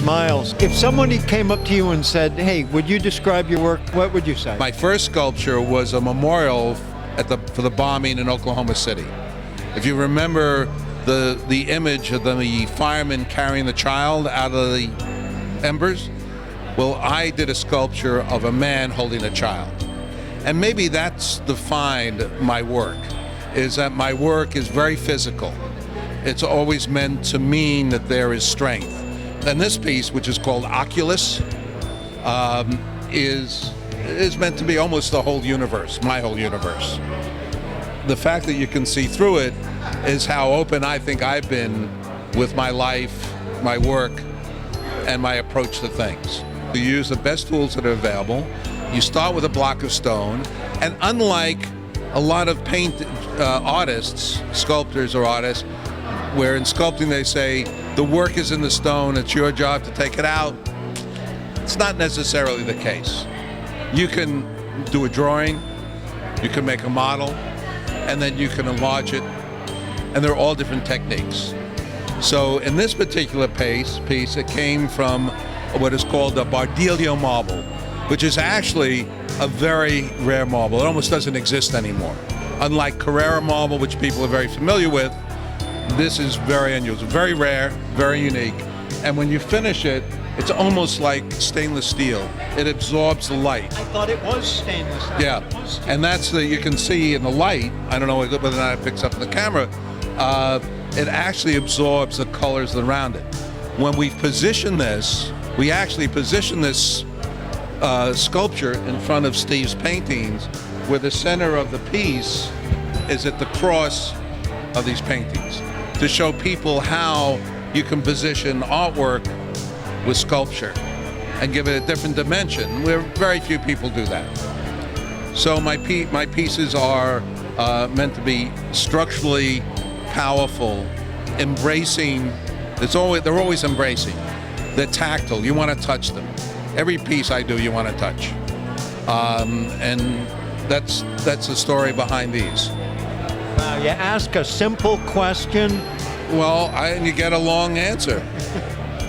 Miles, if somebody came up to you and said, hey, would you describe your work, what would you say? My first sculpture was a memorial for the bombing in Oklahoma City. If you remember the image of the fireman carrying the child out of the embers, well, I did a sculpture of a man holding a child. And maybe that's defined my work, is that my work is very physical. It's always meant to mean that there is strength. And this piece, which is called Oculus, is meant to be almost the whole universe, my whole universe. The fact that you can see through it is how open I think I've been with my life, my work, and my approach to things. You use the best tools that are available. You start with a block of stone, and unlike a lot of artists, sculptors or artists, where in sculpting they say, the work is in the stone, it's your job to take it out. It's not necessarily the case. You can do a drawing, you can make a model, and then you can enlarge it, and they're all different techniques. So in this particular piece, it came from what is called a Bardillo marble, which is actually a very rare marble. It almost doesn't exist anymore. Unlike Carrara marble, which people are very familiar with, this is very unusual, very rare, very unique. And when you finish it, it's almost like stainless steel. It absorbs the light. I thought it was stainless. Yeah, and that's you can see in the light, I don't know whether or not it picks up in the camera, it actually absorbs the colors around it. When we position this, we actually position this sculpture in front of Steve's paintings, where the center of the piece is at the cross of these paintings, to show people how you can position artwork with sculpture and give it a different dimension, where very few people do that. So my pieces are meant to be structurally powerful, embracing. They're always embracing. They're tactile. You want to touch them. Every piece I do, you want to touch, and that's the story behind these. Wow, you ask a simple question. Well, and you get a long answer.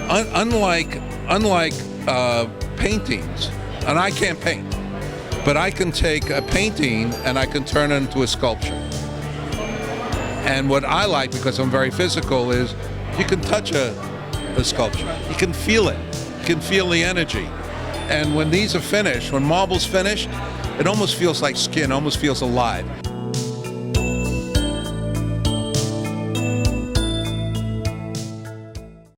Unlike paintings, and I can't paint, but I can take a painting and I can turn it into a sculpture. And what I like, because I'm very physical, is you can touch a sculpture. You can feel it. You can feel the energy. And when these are finished, when marble's finished, it almost feels like skin, almost feels alive.